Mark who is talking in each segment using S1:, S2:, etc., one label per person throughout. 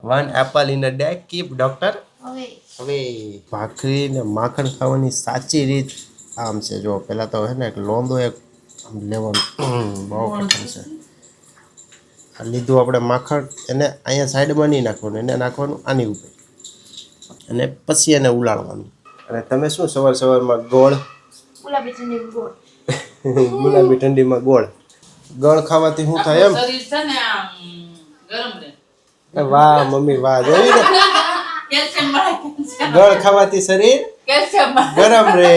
S1: One apple in a day keep doctor હવે ભાખરી ને માખણ ખાવાની સાચી રીત આમ છે. જો પેલા તો હે ને એક લોંદો એક આમ લેવાનો બહુ કઠણ છે. આ લીધું આપણે માખણ, એને અહીંયા સાઈડમાં નહીં નાખવાનું, એને નાખવાનું આની ઉપર અને પછી એને ઉલાળવાનું. અને તમે શું સવાર સવારમાં ગોળ ગુલાબી ઠંડીમાં ગોળ ખાવાથી શું થાય એમ? વાહ મમ્મી વાહ, જોઈ ને ગોળ ખાવાથી શરીર ગરમ રહે.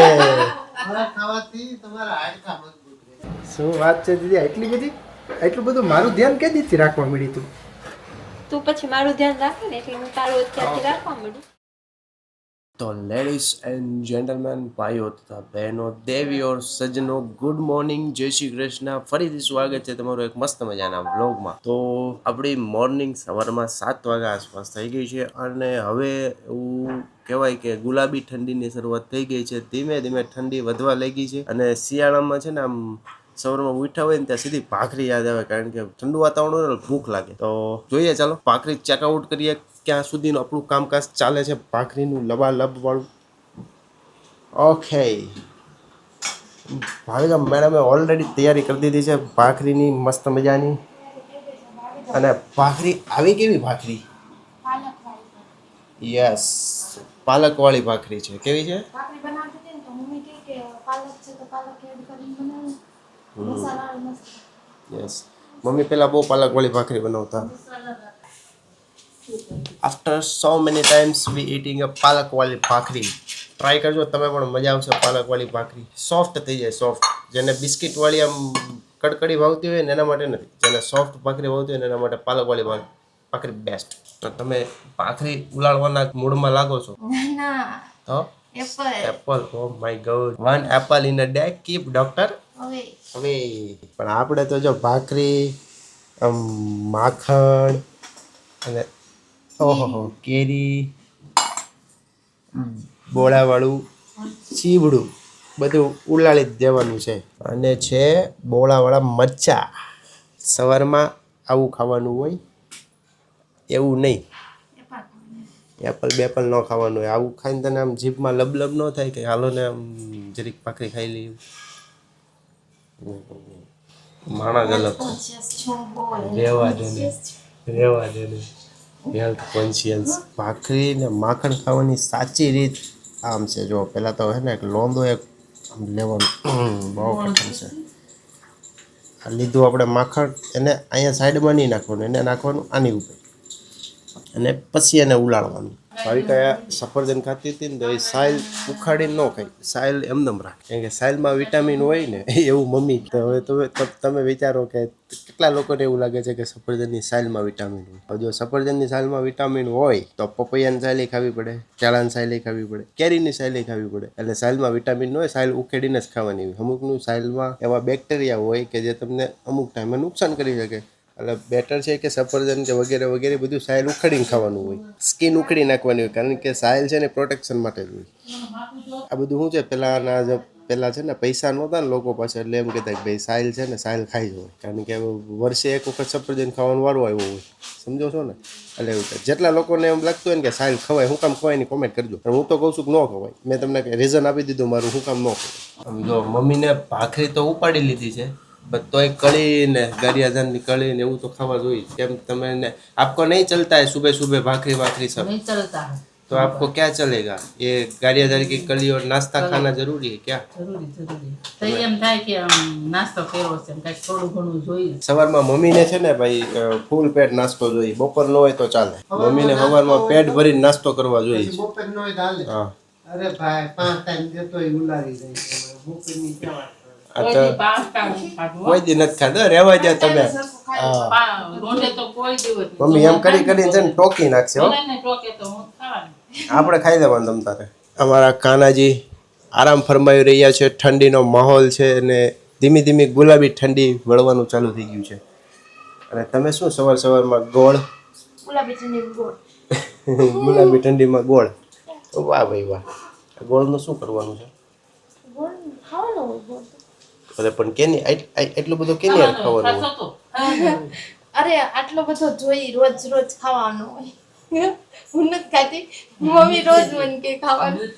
S1: શું વાત છે દીદી, એટલું બધું મારું ધ્યાન કે દીધી રાખવા મળી
S2: તું પછી મારું ધ્યાન રાખે ને એટલે હું તારું અત્યારથી રાખવા માંડું.
S1: તો લેડીઝ એન્ડ જેન્ટલમેન, ભાઈઓ તથા બહેનો, દેવીઓ, સજ્જનો, ગુડ મોર્નિંગ, જય શ્રી કૃષ્ણ. ફરીથી સ્વાગત છે તમારું એક મસ્ત મજાના વ્લોગમાં. તો આપણી મોર્નિંગ સવારમાં 7 વાગ્યા આસપાસ થઈ ગઈ છે અને હવે એવું કહેવાય કે ગુલાબી ઠંડીની શરૂઆત થઈ ગઈ છે. ધીમે ધીમે ઠંડી વધવા લાગી છે અને શિયાળામાં છે ને આમ સવારમાં ઉઠ્યા હોય ને ત્યાં સીધી ભાખરી યાદ આવે, કારણ કે ઠંડુ વાતાવરણ હોય ને ભૂખ લાગે. તો જોઈએ, ચાલો ભાખરી ચેકઆઉટ કરીએ ક્યાં સુધીનું આપણું કામકાજ ચાલે છે ભાખરીનું લબાલબ વાળું. ઓકે, ભાવિકા મેડમે ઓલરેડી તૈયારી કરી દીધી છે ભાખરીની મસ્ત મજાની. અને ભાખરી આવી કેવી ભાખરી? યસ, પાલકવાળી ભાખરી છે. કેવી છે? યસ, મમ્મી પેલા બહુ પાલકવાળી ભાખરી બનાવતા. આફ્ટર સો મેની ટાઈમ્સ વી ઈટિંગ અ પાલકવાળી ભાખરી. ટ્રાય કરજો તમે પણ, મજા આવશે. પાલકવાળી ભાખરી સોફ્ટ થઈ જાય, સોફ્ટ. જેને બિસ્કિટવાળી આમ કડકડી ભાવતી હોય ને એના માટે નથી, જેને સોફ્ટ ભાખરી ભાવતી હોય ને એના માટે પાલકવાળી ભાખરી બેસ્ટ. તો તમે ભાખરી ઉલાળવાના મૂડમાં લાગો છો? તો Apple, oh my God, one Apple in a day keep doctor હવે. પણ આપણે તો જો ભાખરી, માખણ અને ઓહો કેરી, બોળાવાળું ચીવડું બધું ઉલાળી જ દેવાનું છે. અને છે બોળાવાળા મરચા. સવારમાં આવું ખાવાનું હોય એવું નહીં, એપલ બેપલ ન ખાવાનું હોય. આવું ખાઈને તને આમ જીભમાં લબલબ ન થાય કે હાલો ને આમ જરીક ભાખરી ખાઈ લઈએ? માણસ અલગ રહેવા દે ને હેલ્થ કોન્શિયસ. ભાખરી ને માખણ ખાવાની સાચી રીત આમ છે. જો પેલા તો હે ને એક લોંદો એક આમ લેવાનો બહુ કઠણ છે. આ લીધું આપણે માખણ, એને અહીંયા સાઈડમાં નહીં નાખવાનું, એને નાખવાનું આની ઉપર અને પછી એને ઉલાળવાનું. ભાવિકા સફરજન ખાતી હતી ને તો એ સાયલ ઉખાડીને ન ખાય, સાયલ એમનેમ રાખે, કારણ કે સાયલમાં વિટામિન હોય ને એવું મમ્મી. તો હવે તમે વિચારો કે કેટલા લોકોને એવું લાગે છે કે સફરજનની સાયલમાં વિટામિન હોય. હવે જો સફરજનની સાયલમાં વિટામિન હોય તો પપૈયાની સાયલી ખાવી પડે, કેળાની સાયલી ખાવી પડે, કેરીની સાયલી ખાવી પડે. એટલે સાયલમાં વિટામિન ન હોય, સાયલ ઉખેડીને જ ખાવાની હોય. અમુકનું સાયલમાં એવા બેક્ટેરિયા હોય કે જે તમને અમુક ટાઈમે નુકસાન કરી શકે. એટલે બેટર છે કે સફરજન કે વગેરે વગેરે બધું સાયલ ઉખડીને ખાવાનું હોય, સ્કીન ઉખડી નાખવાની હોય, કારણ કે સાયલ છે ને પ્રોટેક્શન માટે જ હોય. આ બધું શું છે, પહેલાં છે ને પૈસા નહોતા ને લોકો પાસે, એટલે એમ કહેતા કે ભાઈ સાયલ છે ને સાયલ ખાઈ જ હોય, કારણ કે વર્ષે એક વખત સફરજન ખાવાનું વારો આવ્યો હોય, સમજો છો ને? એટલે એવું થાય. જેટલા લોકોને એમ લાગતું હોય ને કે સાયલ ખવાય, હું કામ ખવાય એની કોમેન્ટ કરજો. પણ હું તો કહું છું કે ન ખવાય. મેં તમને રીઝન આપી દીધું મારું હું કામ ન ખવાય. જો મમ્મીને ભાખરી તો ઉપાડી લીધી છે, તોય કળી ને ગારિયાધાન ની કળી ને એવું તો ખાવા જોઈએ. કેમ તમે આપકો નહીં ચલતા है सुबह सुबह भाखरी सब? नहीं चलता है तो आपको क्या चलेगा? ये गारियाधान की कली और नाश्ता खाना जरूरी है क्या? जरूरी तो એમ થાય કે નાસ્તો કર્યો છે કંઈક થોડું ઘણું જોઈએ. સવારમાં મમ્મીને છે ને ભાઈ ફૂલ પેટ નાસ્તો જોઈએ, બપોર નો હોય તો ચાલે. મમ્મીને સવારમાં પેટ ભરીને નાસ્તો કરવા જોઈએ. બપોર નો હોય ચાલે. હા અરે ભાઈ 5 ટાઈમ દેતો એ ઉલારી જાય, બપોરની કેવા કોઈ દી નથી ખાધો, રહેવા દે તમે. મમ્મી એમ કરી કરીને છે ને ટોકી નાખશે હો. આપણે ખાઈ લેવાનું તમ તારે. અમારા કાનાજી આરામ ફરમાવી રહ્યા છે, ઠંડીનો માહોલ છે અને ધીમી ધીમી ગુલાબી ઠંડી વળવાનું ચાલુ થઈ ગયું છે. અને તમે શું સવાર સવારમાં ગોળ ગુલાબી ઠંડીમાં ગોળ, વાહ ભાઈ વાહ. ગોળનું શું કરવાનું છે? અરે પણ કેની એટલું બધું કેની ખાવાનું?
S2: અરે આટલો બધો જોઈ રોજ રોજ ખાવાનું હોય.
S3: હું નથી ખાતી મમ્મી રોજ મને કે ખાવાનું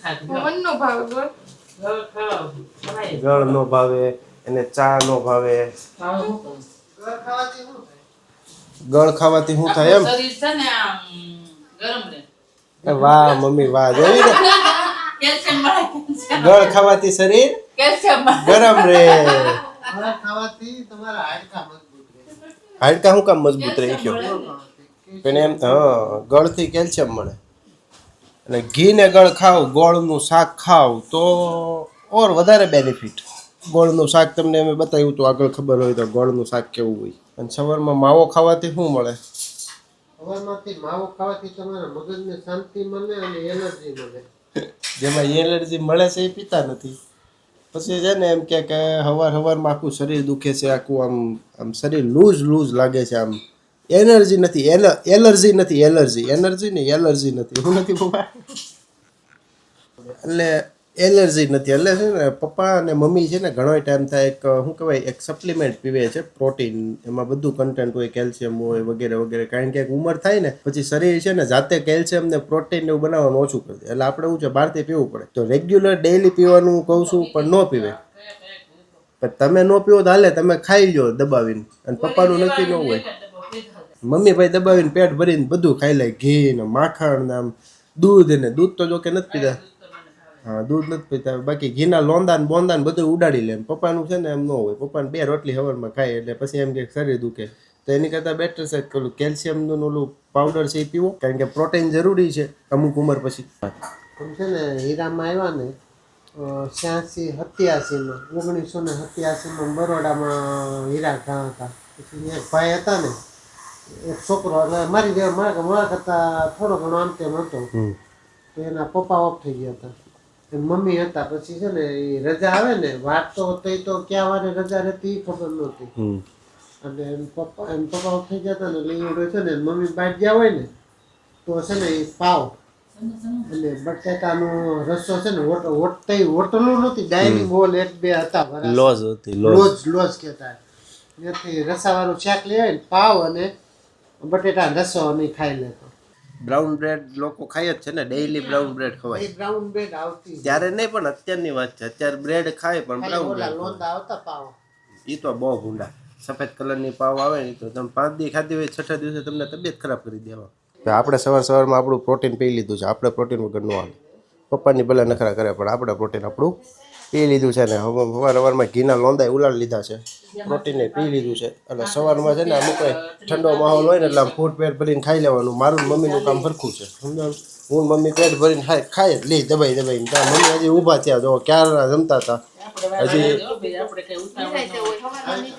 S3: મન નો ભાવે ગોળ
S1: ગળ નો ભાવે એને ચા નો ભાવે ગળ ખાવાથી શું થાય એમ
S4: શરીર છે ને આમ ગરમ રહે.
S1: વાહ મમ્મી વાહ જોયું ને
S4: કેલ્શિયમ મળે
S1: ગળ ખાવાથી શરીર
S4: કેલ્શિયમ મળે.
S1: ગરમ રહે
S5: ખાવાથી તમારા હાડકા મજબૂત રહે.
S1: હાડકા શું કામ મજબૂત રહે કયો પણ એમ હા ગળથી કેલ્શિયમ મળે અને ઘી ને ગળ ખાવ ગોળનું શાક ખાવ તો ઓર વધારે બેનિફિટ ગોળનું શાક તમને અમે બતાવ્યું તો આગળ ખબર હોય તો ગોળનું શાક કેવું હોય અને સવારમાં માવો ખાવાથી શું મળે
S5: સવારમાંથી માવો ખાવાથી તમારા મગજને શાંતિ મળે અને એનર્જી મળે.
S1: જેમાં એલર્જી મળે છે એ પીતા નથી પછી છે ને એમ કે હવારમાં આખું શરીર દુખે છે આખું આમ શરીર લૂઝ લાગે છે આમ એનર્જી નથી એલર્જી નથી એનર્જી ને એલર્જી નથી એવું નથી પપ્પા એટલે એલર્જી નથી એટલે છે ને પપ્પા અને મમ્મી છે ને ઘણો ટાઈમ થાય એક શું કહેવાય એક સપ્લિમેન્ટ પીવે છે પ્રોટીન એમાં બધું કન્ટેન્ટ હોય કેલ્શિયમ હોય વગેરે વગેરે કારણ કે એક ઉંમર થાય ને પછી શરીર છે ને જાતે કેલ્શિયમ ને પ્રોટીન એવું બનાવવાનું ઓછું કરી દે એટલે આપણે શું છે બહારથી પીવું પડે તો રેગ્યુલર ડેઈલી પીવાનું કહું છું પણ ન પીવે પણ તમે ન પીવો તો હાલે તમે ખાઈ લો દબાવીને અને પપ્પાનું નક્કી ન હોય મમ્મી ભાઈ દબાવીને પેટ ભરીને બધું ખાઈ લે ઘી ને માખણ ને આમ દૂધ ને દૂધ તો જો કે નથી પીતા હા દૂધ નથી પીતા બાકી ઘીના લોંદા ને બોંદા ને બધું ઉડાડી લે પપ્પાનું છે ને એમ ન હોય પપ્પાને 2 રોટલી હવારમાં ખાય એટલે પછી એમ કે શરીર દુખે તો એની કરતાં બેટર છે કે ઓલું કેલ્શિયમનું ઓલું પાવડર છે એ પીવો કારણ કે પ્રોટીન જરૂરી છે અમુક ઉંમર પછી
S5: આમ છે ને હીરામાં આવ્યા ને 1987માં બરોડામાં હીરા ઘા હતા પછી એક ભાઈ હતા ને એક છોકરો એટલે મારી જેવા મારા કરતાં થોડો ઘણો આમ તેમ હતો તો એના પપ્પા ઓફ થઈ ગયા હતા મમ્મી હતા પછી છે ને એ રજા આવે ને વાત તો થઈ તો ક્યાં વારે રજા રહેતી ખબર નહોતી અને એમ પપ્પા ઓફ થઈ ગયા હતા ને એટલે છે ને મમ્મી બહાર ગયા હોય ને તો છે ને એ પાવ અને બટેટાનો રસો છે ને હોટલું નહોતી ડાઇનિંગ હોલ 1-2 હતા
S1: લોઝ હતી
S5: લોજ કહેતા ત્યાંથી રસાવાળું શાક લઈ આવે ને પાવ અને બટેટા રસો અને ખાઈ લેતો
S1: બ્રાઉન બ્રેડ લોકો ખાય જ છે ને ડેઈલી બ્રાઉન બ્રેડ ખવાય
S5: બ્રાઉન બ્રેડ આવતી
S1: ત્યારે નહીં પણ અત્યારની વાત છે અત્યારે બ્રેડ ખાય પણ બ્રાઉન
S5: ઓલા
S1: બ્રેડ
S5: લોંદા આવતા પાવ
S1: એ તો બહુ ભૂંડા સફેદ કલરની પાવ આવે ને તો તમે 5 દી ખાધી હોય 6ઠા દિવસે તમને તબિયત ખરાબ કરી દેવા આપણે સવારમાં આપણું પ્રોટીન પી લીધું છે આપણે પ્રોટીન વગર ન આવે પપ્પાની ભલે નખરા કરે પણ આપણે પ્રોટીન આપણું પી લીધું છે ને સવારમાં ઘીના લોંદાય ઉલાડી લીધા છે પ્રોટીને પી લીધું છે એટલે સવારમાં છે ને અમુક ઠંડો માહોલ હોય ને એટલે આમ ફૂટ પેટ ભરીને ખાઈ લેવાનું મારું મમ્મીનું કામ સરખું છે સમજાવું હું મમ્મી પેટ ભરીને ખાય લે દબાઈને ત્યાં મમ્મી હજી ઊભા થયા જો ક્યારના જમતા હતા હજી
S4: આપણે કઈ ઉતાવળ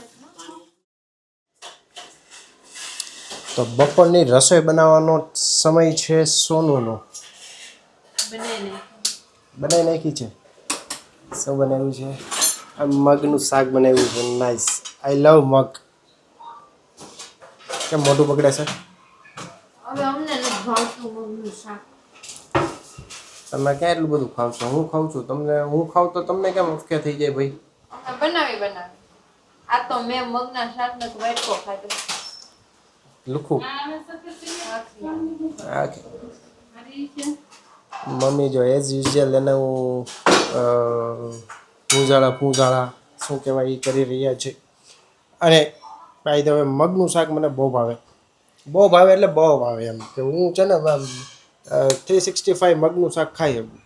S1: તો બપોરની રસોઈ બનાવવાનો સમય છે સોનુનો બનાવી નાખી છે શું બનાવ્યું છે આ મગનું શાક બનાવ્યું છે નાઈસ આઈ લવ મગ કેમ મોઢું બગડે છે
S3: હવે અમને નથી ભાવતું મગનું શાક
S1: તમે ક્યાં એટલું બધું ખાવ છો હું ખાઉં છું તમને હું ખાઉં તો તમને કેમ અફકે થઈ જાય ભાઈ
S2: બનાવી આ તો મેં મગના શાક નો વાટકો ખાધો
S1: લુખું મમ્મી જો એઝ યુઝ્યુઅલ એને હું પૂંજાળા શું કહેવાય એ કરી રહ્યા છે અને ભાઈ હવે મગનું શાક મને બહુ ભાવે એટલે બહુ ભાવે એમ કે હું છે ને 365 મગનું શાક ખાઈ શકું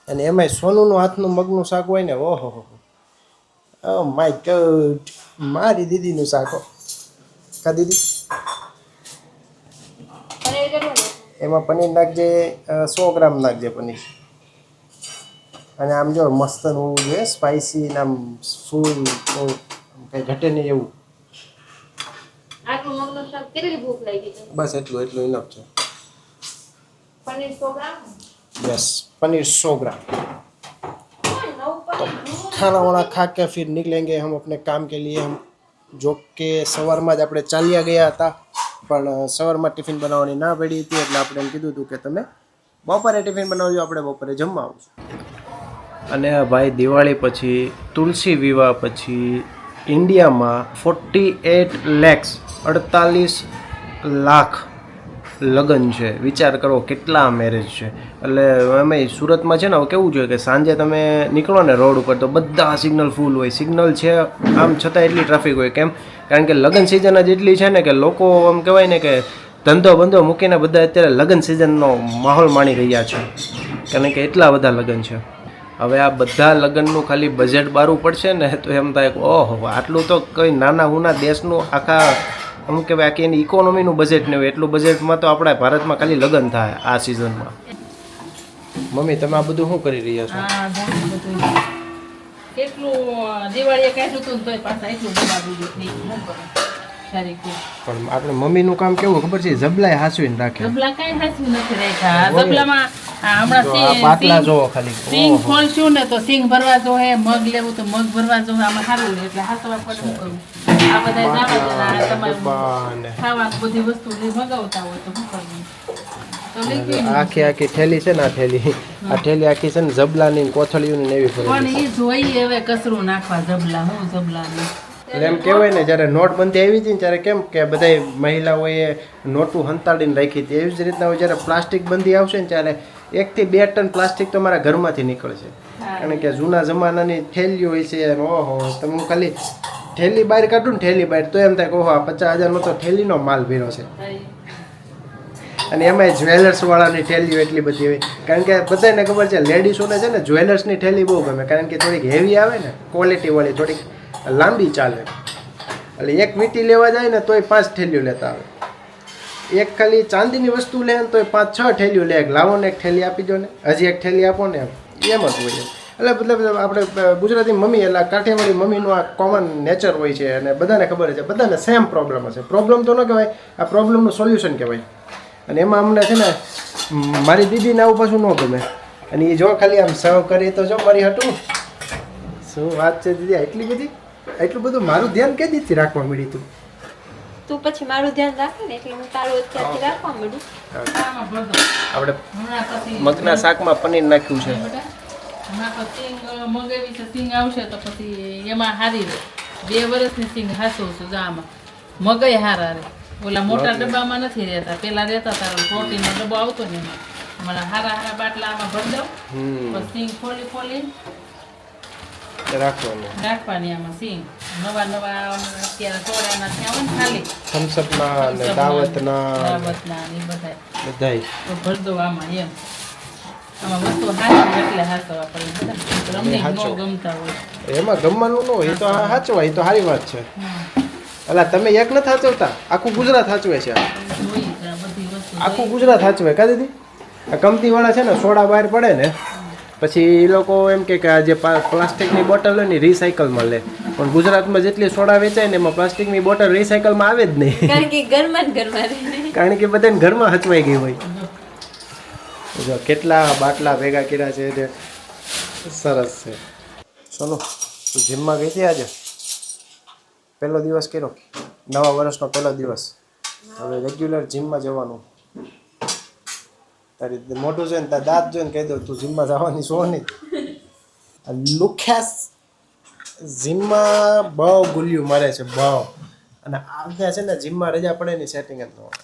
S1: અને એમાંય સોનુનું હાથનું મગનું શાક હોય ને ઓહો ઓ માય ગોડ મારી દીદીનું શાક કા દીદી એમાં પનીર નાખજે 100 ગ્રામ નાખજે પનીર અને આમ જો મસ્ત હોવું જોઈએ સ્પાઇસી ને આમ ફૂલ કંઈ ઘટે નહીં એવું
S2: આટલું મગનું શાક કેટલી ભૂખ લાગી છે
S1: બસ એટલું ઇનફ છે
S2: પનીર 100 ગ્રામ
S1: यस पनीर 100 ग्राम खाना वाना खा के फिर निकलेंगे हम अपने काम के लिए हम जो કે સવારમાં જ આપણે ચાલ્યા ગયા હતા પણ સવારમાં ટિફિન બનાવવાની ના પડી હતી એટલે આપણે એમ કીધું હતું કે તમે બપોરે ટિફિન બનાવજો આપણે બપોરે જમવા આવશું અને આ ભાઈ દિવાળી પછી તુલસી વિવાહ પછી ઇન્ડિયામાં 48 lakhs 48 લાખ લગ્ન છે, વિચાર કરો કેટલા મેરેજ છે. એટલે એમાં સુરતમાં છે ને હવે કેવું જોઈએ કે સાંજે તમે નીકળો ને રોડ ઉપર તો બધા સિગ્નલ ફૂલ હોય. સિગ્નલ છે આમ છતાં એટલી ટ્રાફિક હોય. કેમ? કારણ કે લગ્ન સિઝન જ એટલી છે ને કે લોકો આમ કહેવાય ને કે ધંધો બંધો મૂકીને બધા અત્યારે લગ્ન સિઝનનો માહોલ માણી રહ્યા છે, કારણ કે એટલા બધા લગ્ન છે. હવે આ બધા લગ્નનું ખાલી બજેટ બારવું પડશે ને તો એમ થાય કે ઓહો આટલું તો કંઈ નાના હુના દેશનું આખા અમુક કહેવાય આખી એની ઇકોનોમીનું બજેટ નહીં હોય એટલું બજેટમાં તો આપણા ભારતમાં ખાલી લગ્ન થાય આ સિઝનમાં. મમ્મી તમે આ બધું શું કરી રહ્યા છો?
S4: હા ઘણું બધું કેટલું દિવાળીએ કાઢ્યું હતું ને તોય પાછા એટલું દબાવી દીધું. શું કરું સારી
S1: પણ આપણે મમ્મીનું કામ કેવું ખબર છે, જબલાય હાંસવીને રાખે.
S4: જબલા કાંઈ હાચું નથી રાખ્યા. જબલામાં હમણાં
S1: જો આ પાટલા જોવો ખાલી.
S4: સિંગ ખોલશું ને તો સિંગ ભરવા જોહે, મગ લેવું તો મગ ભરવા જોહે. આમાં સારું રહે એટલે હાસવા પડે. શું કરું? આ બધા જાવા દેના તમારે ખાવાનું બધી વસ્તુ મગાવતા હોય તો શું કરવું? તો લઈ ગયું.
S1: આખી થેલી છે ને આ થેલી આખી છે ને જબલાની કોથળીઓની ને એવી
S4: પણ
S1: ભરેલી.
S4: એ જોઈએ હવે કચરું નાખવા જબલા હું જબલાની.
S1: એટલે એમ કહેવાય ને જ્યારે નોટબંધી આવી હતી ને ત્યારે કેમ કે બધા મહિલાઓએ નોટું હંતાડીને રાખી હતી, એવી જ રીતના હવે જ્યારે પ્લાસ્ટિક બંધી આવશે ને ત્યારે 1 થી 2 ટન પ્લાસ્ટિક તમારા ઘરમાંથી નીકળશે. કારણ કે જૂના જમાનાની થેલીઓ હોય છે. ઓહો તમે હું ખાલી થેલી બહાર કાઢું ને થેલી બહાર તો એમ થાય કે ઓહો 50,000નો તો થેલીનો માલ ભર્યો છે. અને એમાંય જ્વેલર્સવાળાની થેલીઓ એટલી બધી હોય. કારણ કે બધાને ખબર છે લેડીઝોને છે ને જ્વેલર્સની થેલી બહુ ગમે, કારણ કે થોડીક હેવી આવે ને ક્વોલિટીવાળી, થોડીક લાંબી ચાલે. એટલે એક વીંટી લેવા જાય ને તોય 5 થેલીઓ લેતા આવે. એક ખાલી ચાંદીની વસ્તુ લે ને તોય 5-6 થેલીઓ લે. લાવો ને એક થેલી આપી દો ને, હજી એક થેલી આપો ને, એમ જ હોય. એટલે મતલબ આપણે ગુજરાતી મમ્મી એટલે કાઠિયાવાડી મમ્મીનું આ કોમન નેચર હોય છે અને બધાને ખબર છે, બધાને સેમ પ્રોબ્લેમ હશે. પ્રોબ્લેમ તો ન કહેવાય, આ પ્રોબ્લેમનું સોલ્યુશન કહેવાય. અને એમાં અમને છે ને મારી દીદીને આવું પાછું ન ગમે. અને એ જો ખાલી આમ સર્વ કરી તો જો મારી હટું શું વાત છે દીદી, એટલું બધું મારું ધ્યાન કઈ દીધી રાખવા મળી તું?
S2: તું પછી મારું ધ્યાન રાખે ને એટલે હું તારું અત્યારથી રાખવા માંડું.
S4: આમાં ભરતો.
S1: આપણે
S4: હમણાં પછી
S1: મગના શાકમાં પનીર નાખ્યું છે.
S4: હમણાં પછી સિંગ મગાવી છે. સિંગ આવશે તો પછી એમાં હારી રહે. 2 વર્ષની સિંગ હાસું છું. આમાં મગય હારા રે. ઓલા મોટા ડબ્બામાં નથી રહેતા, પેલા રહેતા હતા પ્રોટીનનો ડબ્બો આવતો ને એમાં. હમણાં હારા બાટલા આમાં ભરી દઉં. પછી સિંગ ખોલી રાખવાની આમાં સિંગ. નવા અત્યારે સોડાના ત્યાં હોય ને ખાલી
S1: થમ્સઅપના અને દાવતના
S4: એ
S1: બધાય
S4: તો ભરી દઉં આમાં. એમ આમાં વસ્તુ હાચવી એટલે હાચવા પડે. રમણી ન ગમતા હોય
S1: એમાં ગમવાનું ન હોય, એ તો સાચવા, એ તો સારી વાત છે. એટલે તમે એક નથી સાચવતા, આખું ગુજરાત સાચવે છે.
S4: જોઈ છે આ બધી વસ્તુ.
S1: આખું ગુજરાત સાચવે કા દીદી? આ કંપનીવાળા છે ને સોડા બહાર પડે ને પછી એ લોકો એમ કે આ જે પ્લાસ્ટિકની બોટલ હોય ને રિસાયકલમાં લે, પણ ગુજરાતમાં જેટલી સોડા વેચાય ને એમાં પ્લાસ્ટિકની બોટલ રિસાયકલમાં આવે જ નહીં.
S2: કારણ કે ઘરમાં રહે.
S1: કારણ કે બધાને ઘરમાં હચવાઈ ગઈ હોય. જો કેટલા બાટલા ભેગા કર્યા છે તે સરસ છે. સોનુ તું જીમમાં ગઈ હતી આજે? પહેલો દિવસ કર્યો, નવા વર્ષનો પહેલો દિવસ. હવે રેગ્યુલર જીમમાં જવાનું. તારી મોઢું જોઈને તાર દાંત જોઈને કહી દઉં તું જીમમાં જવાની છો નહીં. લુખ્યાસ જીમમાં બહુ ગુલ્યું મારે છે બહુ. અને આપણે છે ને જીમમાં રજા પડે ની સેટિંગ જ ન હોય.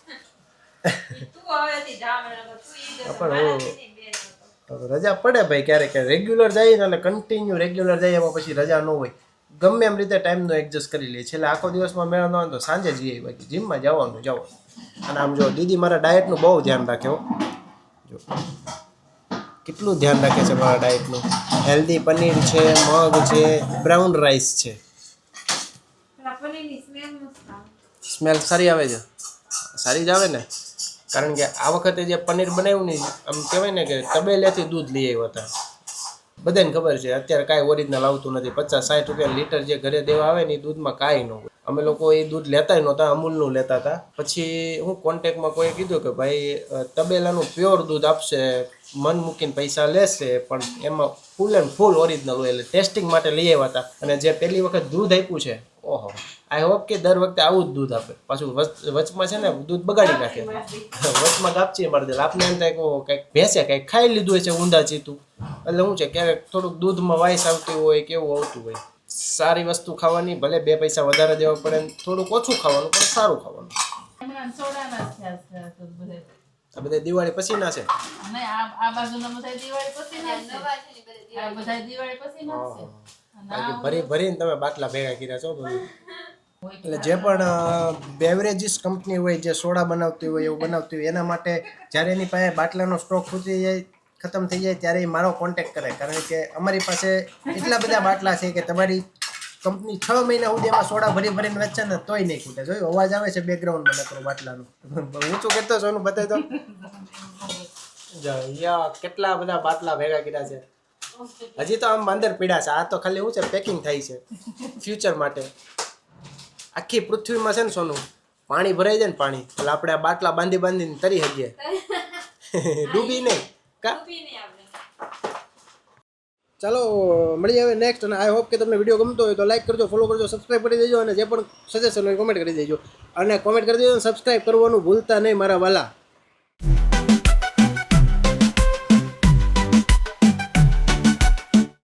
S1: પણ રજા પડે ભાઈ ક્યારેક રેગ્યુલર જઈએ ને એટલે કન્ટિન્યુ રેગ્યુલર જઈએ એમાં પછી રજા ન હોય. ગમે એમ રીતે ટાઈમનો એડજસ્ટ કરી લઈએ. છેલ્લે આખો દિવસમાં મેળ ન હોય તો સાંજે જઈએ, બાકી જીમમાં જવાનું. અને આમ જો દીદી મારા ડાયટનું બહુ ધ્યાન રાખ્યો. જો કેટલું ધ્યાન રાખે છે મારા ડાયટનું. હેલ્ધી પનીર છે, મગ છે, બ્રાઉન રાઈસ છે. સ્મેલ સારી આવે છે, સારી જ આવે ને. કારણ કે આ વખતે જે પનીર બનાવ્યું ને આમ કહેવાય ને કે તબેલેથી દૂધ લઈ આવ્યા હતા. બધાને ખબર છે અત્યારે કાંઈ ઓરિજિનલ આવતું નથી. 50-60 રૂપિયા લીટર જે ઘરે દેવા આવે ને એ દૂધમાં કાંઈ ન હોય. અમે લોકો એ દૂધ લેતા નહોતા, અમૂલનું લેતા હતા. પછી હું કોન્ટેક્ટમાં કોઈ કીધું કે ભાઈ તબેલાનું પ્યોર દૂધ આપશે, મન મૂકીને પૈસા લેશે, પણ એમાં ફૂલ એન્ડ ફૂલ ઓરિજિનલ હોય. એટલે ટેસ્ટિંગ માટે લઈ આવ્યા હતા. અને જે પહેલી વખત દૂધ આપ્યું છે, ઓહો, આઈ હોપ કે દર વખતે આવું જ દૂધ આપે. પાછું વચમાં છે ને દૂધ બગાડી નાખે, વચમાં ગાપચી મારી દે. આપને એમ થાય કે કંઈક ભેંસે કંઈક ખાઈ લીધું છે ઊંધા ચીતું. એટલે શું છે ક્યારેક થોડુંક દૂધમાં વાઈસ આવતી હોય કેવું આવતું હોય. સારી વસ્તુ ખાવાની, ભલે 2 પૈસા વધારે દેવા પડે, થોડુંક ઓછું ખાવાનું પણ સારું ખાવાનું.
S4: ખાવાના સોડાના જ થયા છે આ તો બધે.
S1: આ બધા દિવાળી પછીના છે.
S4: અને આ બાજુના બધા દિવાળી પછી ના છે.
S2: નવા છે ને બધા
S4: આ બધા દિવાળી પછી ના છે. અને
S1: બાકી
S4: આ
S1: ભરી ભરીને તમે બાટલા ભેગા કર્યા છો બધું. એટલે જે પણ બેવરેજીસ કંપની હોય જે સોડા બનાવતી હોય એવું બનાવતી હોય એના માટે જ્યારે એની પાસે બાટલાનો સ્ટોક ખૂટી જાય ખતમ થઈ જાય ત્યારે એ મારો કોન્ટેક્ટ કરે, કારણ કે અમારી પાસે એટલા બધા બાટલા છે કે તમારી કંપની 6 મહિના સુધી એમાં સોડા ભરી ભરીને વેચે ને તોય નહીં ખૂટે. જોયું અવાજ આવે છે બેકગ્રાઉન્ડમાં નકરો બાટલાનો. ઊંચું કરતો સોનું બતાવી દો. જો યા કેટલા બધા બાટલા ભેગા કર્યા છે. હજી તો આમ અંદર પીડા છે. આ તો ખાલી શું છે, પેકિંગ થાય છે ફ્યુચર માટે. આખી પૃથ્વીમાં છે ને સોનું પાણી ભરાઈ જાય ને પાણી, એટલે આપણે આ બાટલા બાંધી બાંધીને તરી શકીએ. ડૂબી નહીં કા. ચાલો મળી આવે નેક્સ્ટ. અને આઈ હોપ કે તમને વિડીયો ગમતો હોય તો લાઈક કરજો, ફોલો કરજો, સબસ્ક્રાઈબ કરી દેજો, અને જે પણ સજેશન હોય કોમેન્ટ કરી દેજો. અને કોમેન્ટ કરી દેજો, સબસ્ક્રાઈબ કરવાનું ભૂલતા નહીં મારા વાલા.